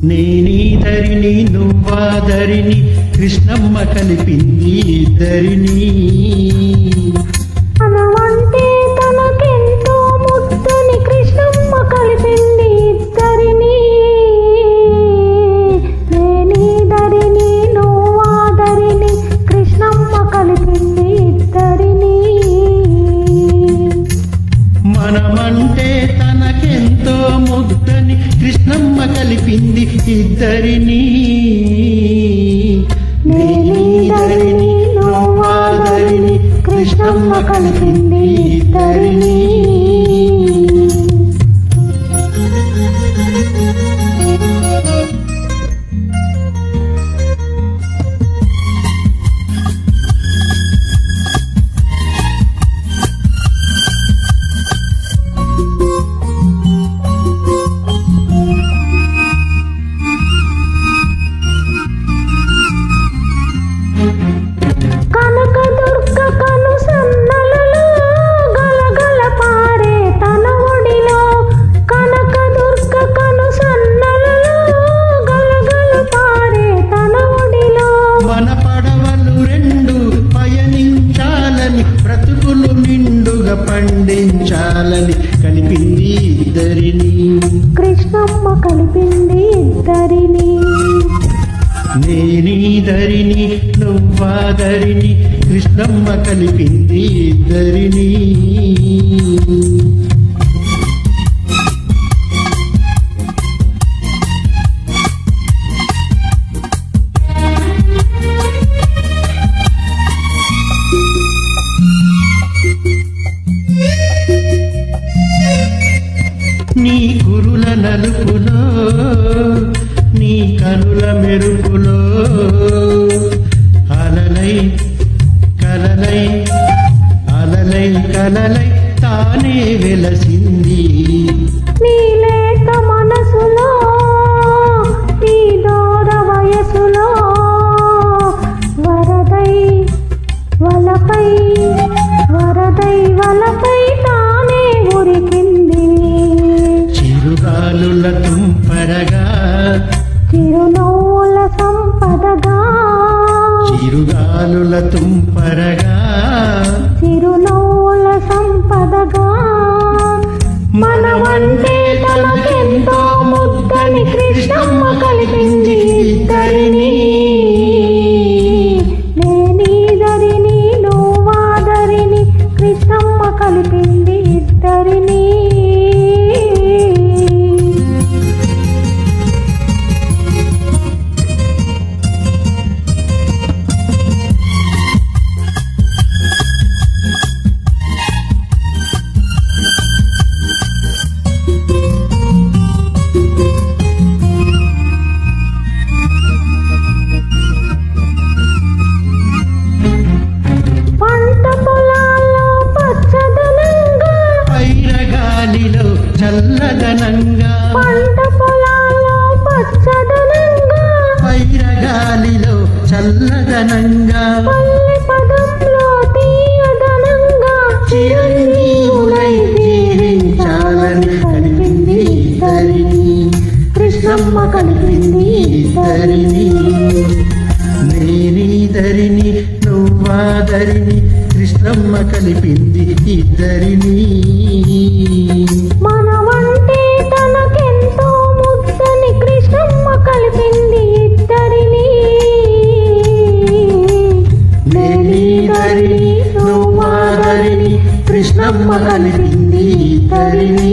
నేనీదరిని నువ్వాదరిని కృష్ణమ్మ కలిపింది ఇద్దరిని. తనవంటే తనకెంతో ముద్దని కృష్ణమ్మ కలిపింది ఇద్దరిని. నేనీదరిని నువ్వాదరిని కృష్ణమ్మ కలిపింది ఇద్దరిని. మనమంటే తనకెంతో ముద్దని కృష్ణమ్మ కలిపింది ఇద్దరిని. నేనీదరిని నువ్వాదరిని కృష్ణమ్మ కలిపింది ఇద్దరిని. కనకదుర్గ కను సన్నలలో గలగల పారే తన ఒడిలో. కనకదుర్గ కను సన్నలలో గలగల పారే తన ఒడిలో. మన పడవలు రెండు పయనించాలని బ్రతుకులు నిండుగా పండించాలని కలిపింది ఇద్దరిని. కృష్ణమ్మ కలిపింది ఇద్దరిని. నేనీదరిని నువ్వాదరిని కృష్ణమ్మ కలిపింది ఇద్దరిని. నీ కురుల నలుపులో నీ కనుల మెరుపులో అలలై కలలై అలలై కలలై తానే వెలసింది. నీ లేత మనసులో నీ దూర వయసులో వరదై వలపై వరదై వలపై తానే ఉరికింది. చిరుగాలుల తుంపరగా చిరునవ్వుల సంపదగా. చిరుగాలుల తుంపరగా చిరునవ్వుల సంపదగా. మనవంటే తనకెంతో ముద్దని కృష్ణమ్మ కలిపింది ఇద్దరిని. నేనీదరిని నువ్వాదరిని కృష్ణమ్మ కలిపింది ఇద్దరిని. పంట పొలాల్లో పచ్చదనంగా పైరగాలిలో చల్లదనంగా. పంట పొలాల్లో పచ్చదనంగా పైరగాలిలో చల్లదనంగా. పల్లె పదంలో తీయదనంగా. చిరంజీవులై జీవించాలని కలిపింది ఇద్దరిని. కృష్ణమ్మ కలిపింది ఇద్దరిని. నేనీదరిని నువ్వాదరిని కృష్ణమ్మ కలిపింది ఇద్దరిని. మనవంటే తనకెంతో ముద్దని కృష్ణమ్మ కలిపింది ఇద్దరిని. నేనీదరిని నువ్వాదరిని కృష్ణమ్మ కలిపింది ఇద్దరిని.